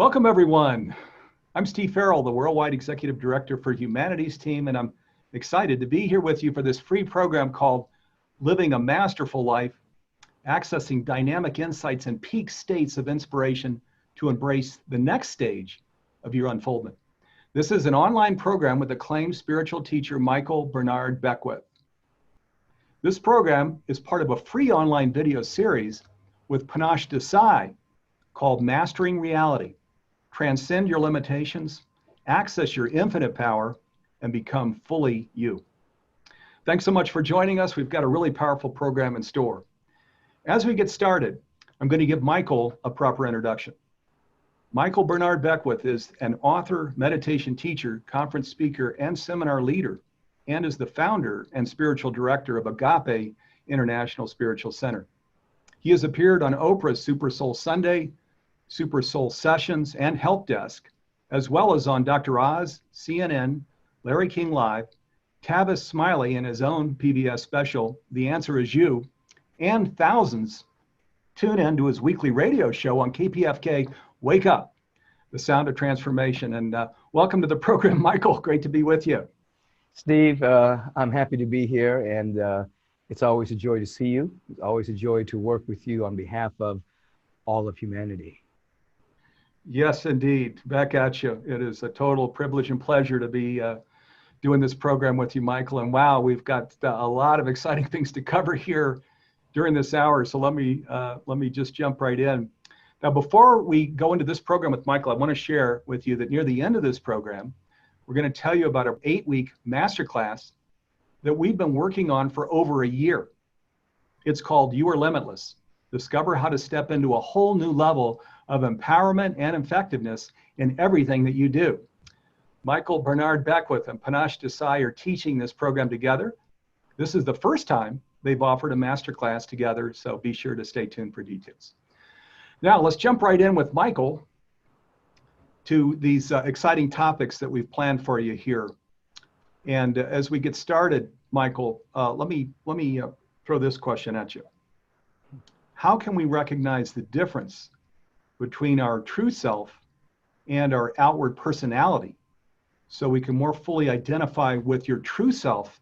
Welcome, everyone. I'm Steve Farrell, the Worldwide Executive Director for Humanities Team, and I'm excited to be here with you for this free program called Living a Masterful Life, accessing dynamic insights and peak states of inspiration to embrace the next stage of your unfoldment. This is an online program with acclaimed spiritual teacher Michael Bernard Beckwith. This program is part of a free online video series with Panache Desai called Mastering Reality. Transcend your limitations, access your infinite power, and become fully you. Thanks so much for joining us. We've got a really powerful program in store. As we get started, I'm going to give Michael a proper introduction. Michael Bernard Beckwith is an author, meditation teacher, conference speaker, and seminar leader, and is the founder and spiritual director of Agape International Spiritual Center. He has appeared on Oprah's Super Soul Sunday, Super Soul Sessions, and Help Desk, as well as on Dr. Oz, CNN, Larry King Live, Tavis Smiley in his own PBS special, The Answer Is You, and thousands tune in to his weekly radio show on KPFK, Wake Up, the Sound of Transformation. And welcome to the program, Michael. Great to be with you. Steve, I'm happy to be here, and it's always a joy to see you. It's always a joy to work with you on behalf of all of humanity. Yes, indeed. Back at you. It is a total privilege and pleasure to be doing this program with you, Michael. And wow, we've got a lot of exciting things to cover here during this hour. So let me just jump right in. Now, before we go into this program with Michael, I want to share with you that near the end of this program, we're going to tell you about an 8-week masterclass that we've been working on for over a year. It's called You Are Limitless. Discover how to step into a whole new level of empowerment and effectiveness in everything that you do. Michael Bernard Beckwith and Panache Desai are teaching this program together. This is the first time they've offered a masterclass together, so be sure to stay tuned for details. Now, let's jump right in with Michael to these exciting topics that we've planned for you here. And as we get started, Michael, let me throw this question at you. How can we recognize the difference between our true self and our outward personality so we can more fully identify with your true self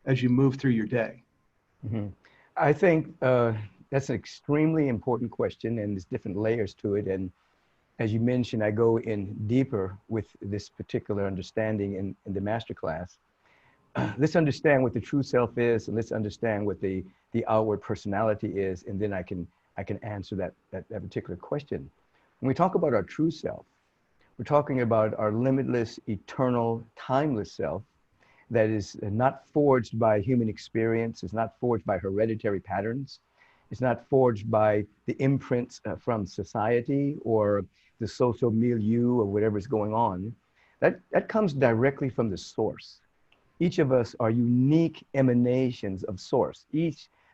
as you move through your day? Mm-hmm. I think that's an extremely important question, and there's different layers to it. And as you mentioned, I go in deeper with this particular understanding in the masterclass. Let's understand what the true self is, and let's understand what the outward personality is, and then I can answer that particular question. When we talk about our true self, we're talking about our limitless, eternal, timeless self that is not forged by human experience, is not forged by hereditary patterns, it's not forged by the imprints from society or the social milieu or whatever's going on. That comes directly from the source. Each of us are unique emanations of source.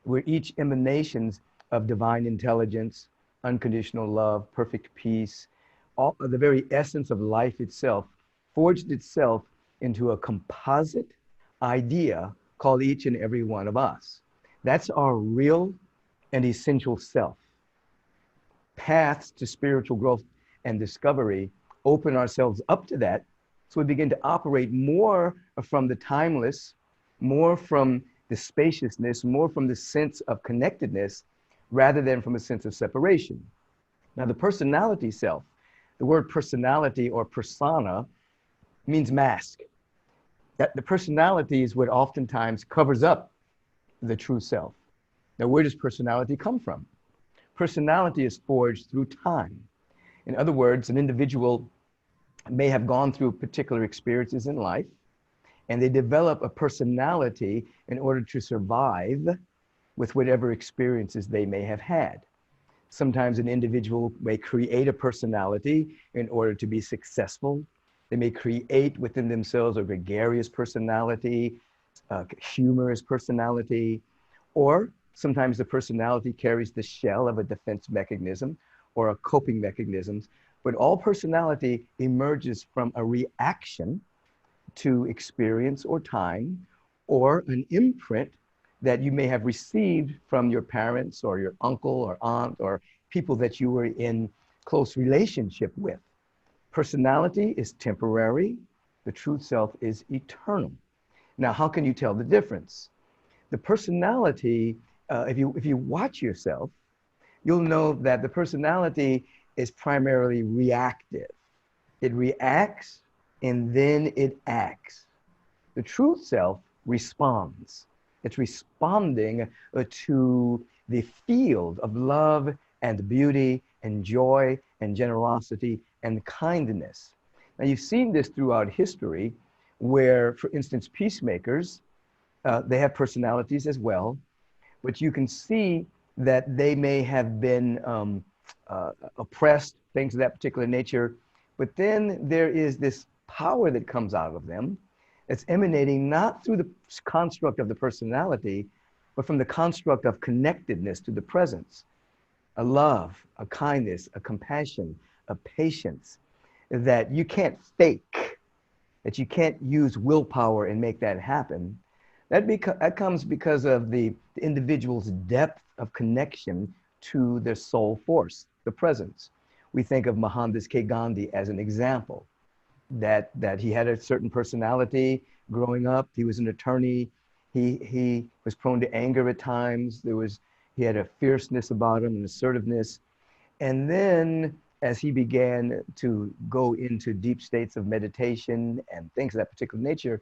We're each emanations of divine intelligence, unconditional love, perfect peace. All the very essence of life itself forged itself into a composite idea called each and every one of us. That's our real and essential self. Paths to spiritual growth and discovery open ourselves up to that, so we begin to operate more from the timeless, more from the spaciousness, more from the sense of connectedness, rather than from a sense of separation. Now, the personality self, the word personality or persona means mask. That the personality is what oftentimes covers up the true self. Now, where does personality come from? Personality is forged through time. In other words, an individual may have gone through particular experiences in life, and they develop a personality in order to survive with whatever experiences they may have had. Sometimes an individual may create a personality in order to be successful. They may create within themselves a gregarious personality, a humorous personality, or sometimes the personality carries the shell of a defense mechanism or a coping mechanism. But all personality emerges from a reaction to experience or time, or an imprint that you may have received from your parents or your uncle or aunt or people that you were in close relationship with. Personality is temporary. The true self is eternal. Now, how can you tell the difference? The personality, if you watch yourself, you'll know that the personality is primarily reactive. It reacts and then it acts. The true self responds. It's responding to the field of love and beauty and joy and generosity and kindness. Now, you've seen this throughout history where, for instance, peacemakers, they have personalities as well, but you can see that they may have been oppressed, things of that particular nature, but then there is this power that comes out of them that's emanating not through the construct of the personality, but from the construct of connectedness to the presence, a love, a kindness, a compassion, a patience that you can't fake, that you can't use willpower and make that happen. That comes because of the individual's depth of connection to their soul force, the presence. We think of Mohandas K. Gandhi as an example, that he had a certain personality growing up. He was an attorney. He was prone to anger at times. He had a fierceness about him, an assertiveness. And then as he began to go into deep states of meditation and things of that particular nature,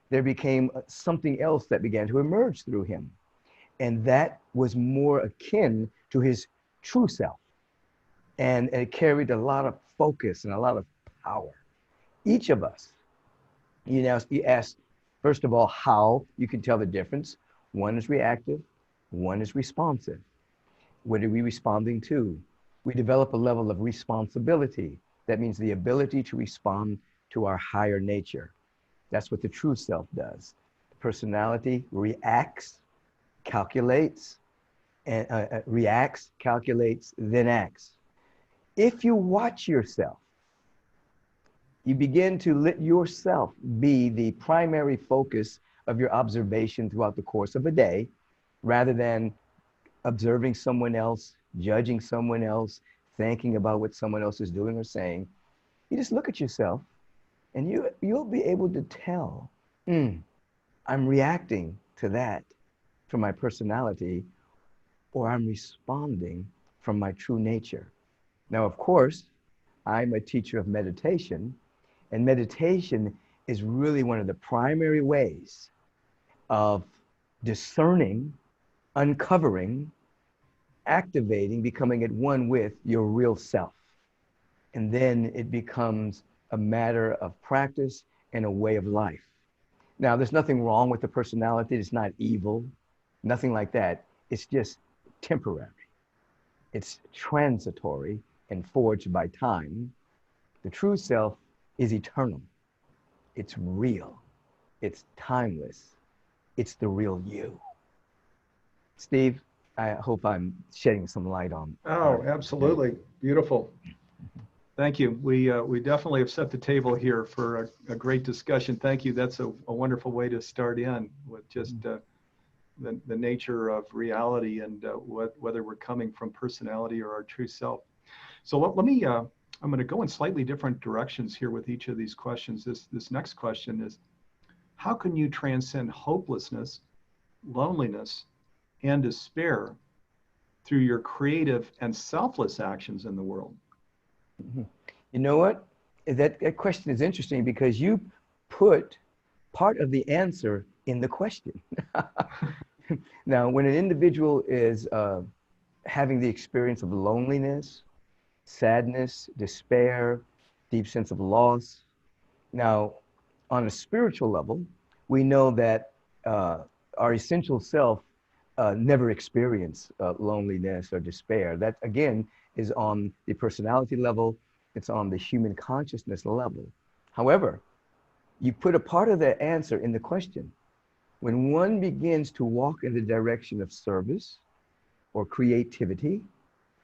there became something else that began to emerge through him. And that was more akin to his true self. And it carried a lot of focus and a lot of power. Each of us, you ask, first of all, how you can tell the difference. One is reactive, one is responsive. What are we responding to? We develop a level of responsibility. That means the ability to respond to our higher nature. That's what the true self does. The personality reacts, calculates, and reacts, calculates, then acts. If you watch yourself, you begin to let yourself be the primary focus of your observation throughout the course of a day, rather than observing someone else, judging someone else, thinking about what someone else is doing or saying. You just look at yourself and you'll be able to tell, I'm reacting to that from my personality, or I'm responding from my true nature. Now, of course, I'm a teacher of meditation, and meditation is really one of the primary ways of discerning, uncovering, activating, becoming at one with your real self. And then it becomes a matter of practice and a way of life. Now, there's nothing wrong with the personality. It's not evil, nothing like that. It's just temporary. It's transitory and forged by time. The true self is eternal. It's real. It's timeless. It's the real you. Steve, I hope I'm shedding some light on. Oh, absolutely. Beautiful. Thank you. We definitely have set the table here for a great discussion. Thank you. That's a wonderful way to start in with just the nature of reality and whether we're coming from personality or our true self. So let me, I'm going to go in slightly different directions here with each of these questions. This next question is, how can you transcend hopelessness, loneliness, and despair through your creative and selfless actions in the world? You know what? That question is interesting because you put part of the answer in the question. Now, when an individual is having the experience of loneliness, sadness, despair, deep sense of loss, now, on a spiritual level, we know that our essential self never experience loneliness or despair. That, again, is on the personality level. It's on the human consciousness level. However, you put a part of that answer in the question. When one begins to walk in the direction of service or creativity,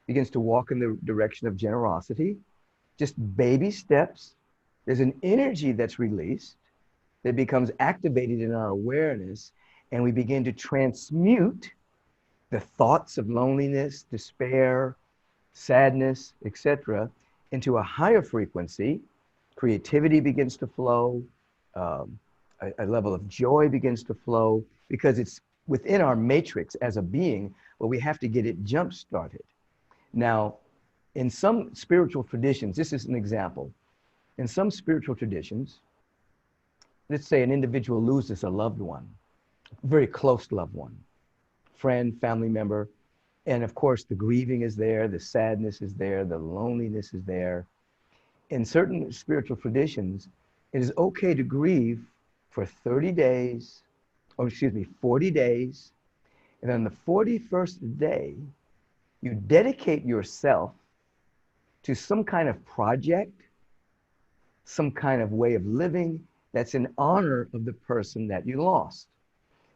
begins to walk in the direction of generosity, just baby steps, there's an energy that's released that becomes activated in our awareness, and we begin to transmute the thoughts of loneliness, despair, sadness, etc., into a higher frequency creativity begins to flow, um, a level of joy begins to flow, because it's within our matrix as a being, but we have to get it jump started. Now, in some spiritual traditions, this is an example. In some spiritual traditions, let's say an individual loses a loved one, a very close loved one, friend, family member, and of course the grieving is there, the sadness is there, the loneliness is there. In certain spiritual traditions, it is okay to grieve for 30 days, or excuse me, 40 days. And on the 41st day, you dedicate yourself to some kind of project, some kind of way of living that's in honor of the person that you lost.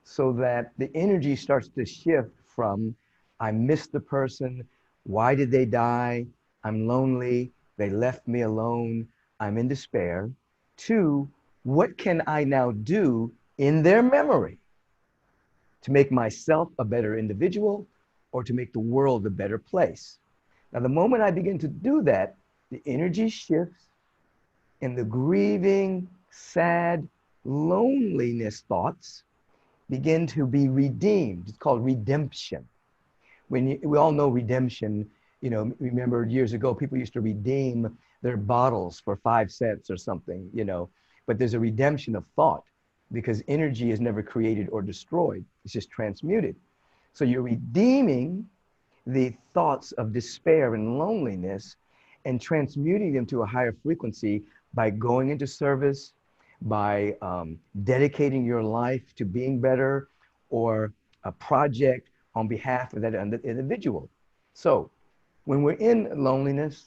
So that the energy starts to shift from, I miss the person, why did they die, I'm lonely, they left me alone, I'm in despair, to what can I now do in their memory to make myself a better individual or to make the world a better place. Now, the moment I begin to do that, the energy shifts and the grieving, sad, loneliness thoughts begin to be redeemed. It's called redemption. We all know redemption. You know, remember years ago, people used to redeem their bottles for 5 cents or something, you know, but there's a redemption of thought because energy is never created or destroyed. It's just transmuted. So you're redeeming the thoughts of despair and loneliness and transmuting them to a higher frequency by going into service, by dedicating your life to being better, or a project on behalf of that individual. So when we're in loneliness,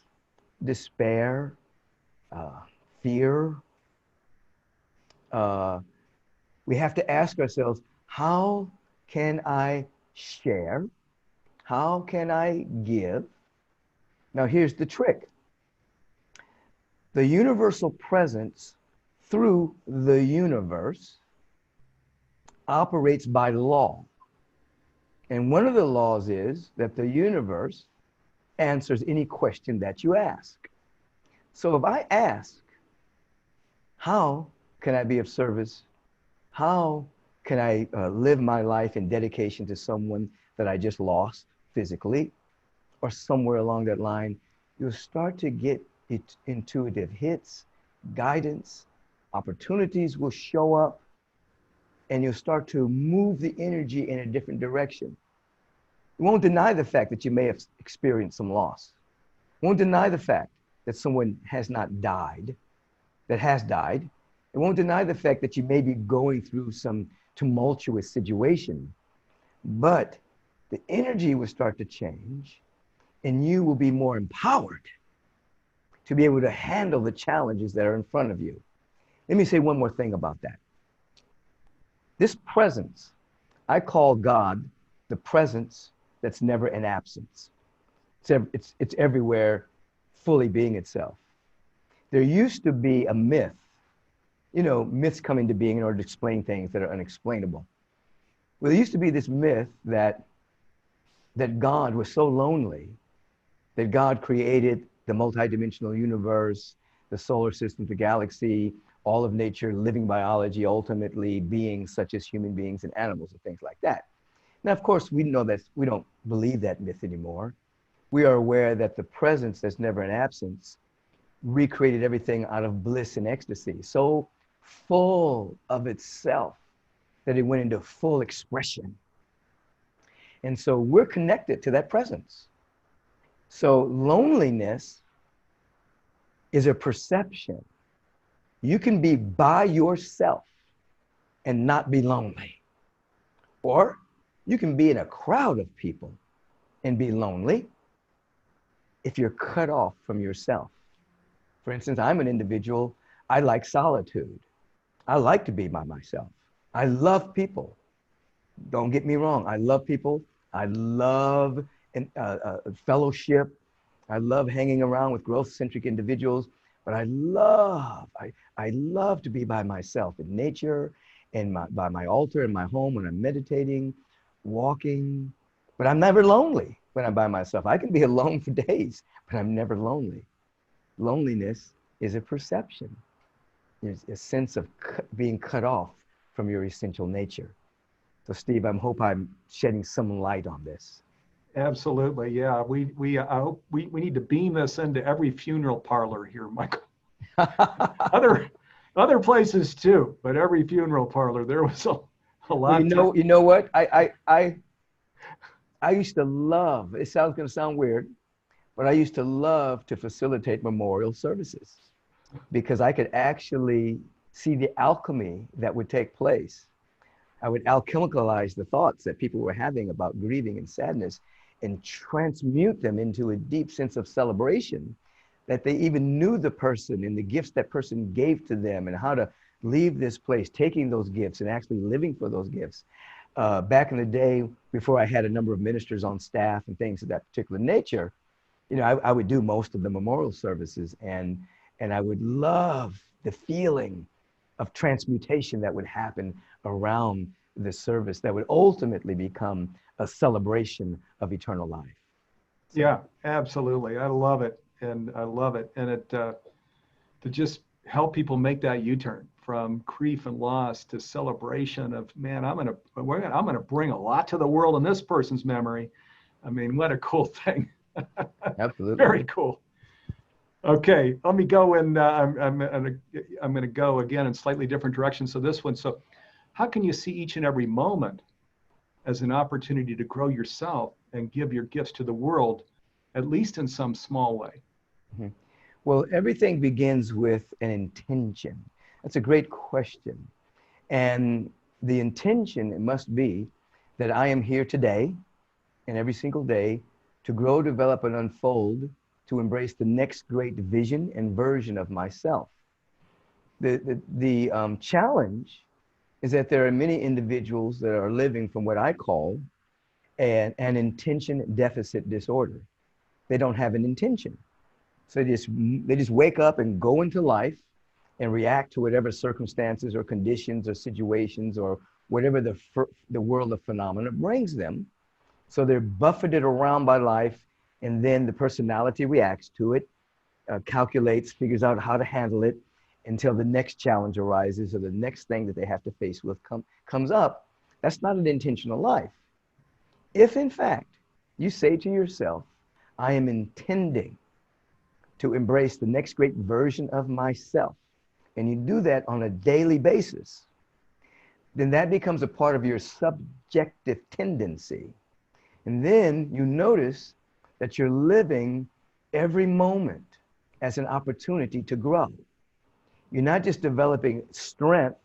despair, fear, we have to ask ourselves, how can I share? How can I give? Now here's the trick. The universal presence through the universe operates by law. And one of the laws is that the universe answers any question that you ask. So if I ask, how can I be of service? How can I live my life in dedication to someone that I just lost physically, or somewhere along that line, you'll start to get intuitive hits, guidance, opportunities will show up, and you'll start to move the energy in a different direction. You won't deny the fact that you may have experienced some loss. You won't deny the fact that someone has not died, that has died. It won't deny the fact that you may be going through some tumultuous situation, but the energy will start to change and you will be more empowered to be able to handle the challenges that are in front of you. Let me say one more thing about that. This presence, I call God the presence that's never in absence. It's everywhere, fully being itself. There used to be a myth. You know, myths come into being in order to explain things that are unexplainable. Well, there used to be this myth that God was so lonely that God created the multidimensional universe, the solar system, the galaxy, all of nature, living biology, ultimately beings such as human beings and animals and things like that. Now, of course, we know that we don't believe that myth anymore. We are aware that the presence that's never in absence recreated everything out of bliss and ecstasy, so full of itself that it went into full expression. And so we're connected to that presence. So loneliness is a perception. You can be by yourself and not be lonely. Or you can be in a crowd of people and be lonely if you're cut off from yourself. For instance, I'm an individual, I like solitude. I like to be by myself. I love people. Don't get me wrong, I love people. I love fellowship. I love hanging around with growth-centric individuals, but I love to be by myself in nature and by my altar in my home when I'm meditating, walking, but I'm never lonely when I'm by myself. I can be alone for days, but I'm never lonely. Loneliness is a perception. There's a sense of being cut off from your essential nature. So Steve, I hope I'm shedding some light on this. Absolutely, yeah. I hope we need to beam this into every funeral parlor here, Michael. Other places too, but every funeral parlor there was a lot. Well, you know what? I used to love. It sounds going to sound weird, but I used to love to facilitate memorial services because I could actually see the alchemy that would take place. I would alchemicalize the thoughts that people were having about grieving and sadness and transmute them into a deep sense of celebration, that they even knew the person and the gifts that person gave to them and how to leave this place, taking those gifts and actually living for those gifts. Back in the day, before I had a number of ministers on staff and things of that particular nature, you know, I would do most of the memorial services, and I would love the feeling of transmutation that would happen around the service that would ultimately become a celebration of eternal life. So. Yeah, absolutely. I love it. And I love it. And it to just help people make that U-turn from grief and loss to celebration of, man, I'm gonna bring a lot to the world in this person's memory. I mean, what a cool thing. Absolutely. Very cool. Okay, let me go, and I'm gonna go again in slightly different direction. So this one. So, how can you see each and every moment as an opportunity to grow yourself and give your gifts to the world, at least in some small way? Mm-hmm. Well, everything begins with an intention. That's a great question. And the intention, it must be that I am here today and every single day to grow, develop, and unfold, to embrace the next great vision and version of myself. The challenge is that there are many individuals that are living from what I call an intention deficit disorder. They don't have an intention. So they just wake up and go into life and react to whatever circumstances or conditions or situations or whatever the world of phenomena brings them. So they're buffeted around by life, and then the personality reacts to it, calculates, figures out how to handle it until the next challenge arises or the next thing that they have to face with comes up. That's not an intentional life. If in fact you say to yourself, I am intending to embrace the next great version of myself, and you do that on a daily basis, then that becomes a part of your subjective tendency. And then you notice that you're living every moment as an opportunity to grow. You're not just developing strength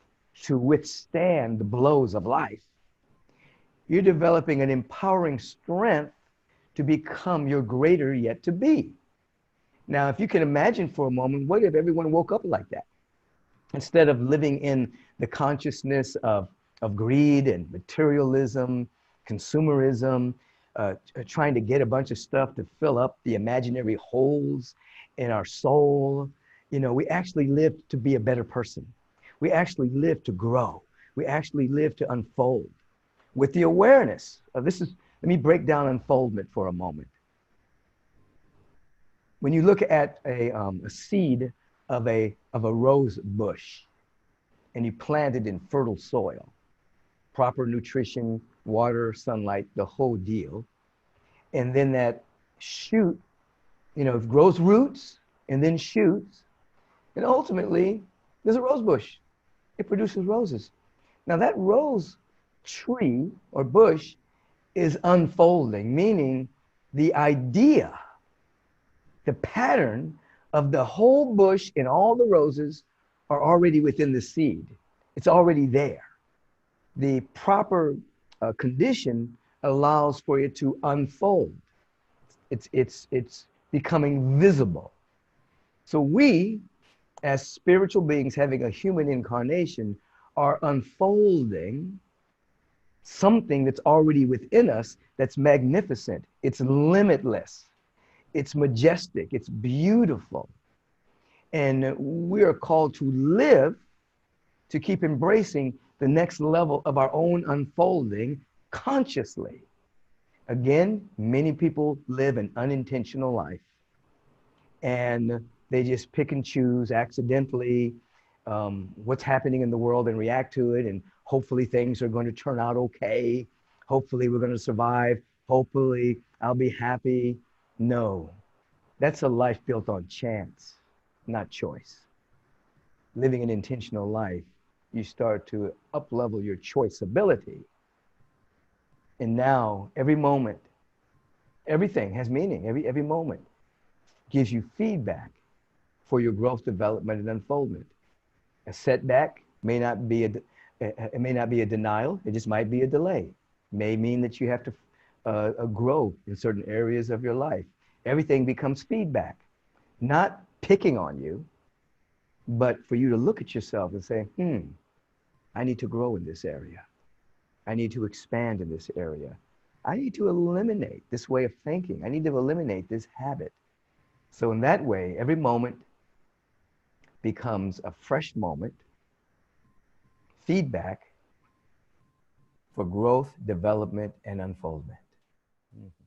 to withstand the blows of life. You're developing an empowering strength to become your greater yet to be. Now, if you can imagine for a moment, what if everyone woke up like that? Instead of living in the consciousness of greed and materialism, consumerism, trying to get a bunch of stuff to fill up the imaginary holes in our soul, you know, we actually live to be a better person. We actually live to grow. We actually live to unfold with the awareness of this. Let me break down unfoldment for a moment. When you look at a seed of a rose bush and you plant it in fertile soil, proper nutrition, water, sunlight, the whole deal, and then that shoot, you know, grows roots and then shoots, and ultimately there's a rose bush. It produces roses. Now that rose tree or bush is unfolding, meaning the idea, the pattern of the whole bush and all the roses are already within the seed. It's already there. The proper condition allows for it to unfold. It's becoming visible. So we, as spiritual beings having a human incarnation, are unfolding something that's already within us that's magnificent. It's limitless. It's majestic. It's beautiful. And we are called to live to keep embracing the next level of our own unfolding consciously. Again, many people live an unintentional life. And They just pick and choose accidentally what's happening in the world and react to it. And hopefully things are going to turn out okay. Hopefully we're going to survive. Hopefully I'll be happy. No, that's a life built on chance, not choice. Living an intentional life, you start to up-level your choice ability. And now every moment, everything has meaning. Every moment gives you feedback for your growth, development, and unfoldment. A setback may not be it may not be a denial. It just might be a delay. It may mean that you have to grow in certain areas of your life. Everything becomes feedback, not picking on you, but for you to look at yourself and say, I need to grow in this area. I need to expand in this area. I need to eliminate this way of thinking. I need to eliminate this habit. So in that way, every moment becomes a fresh moment, feedback for growth, development, and unfoldment. Mm-hmm.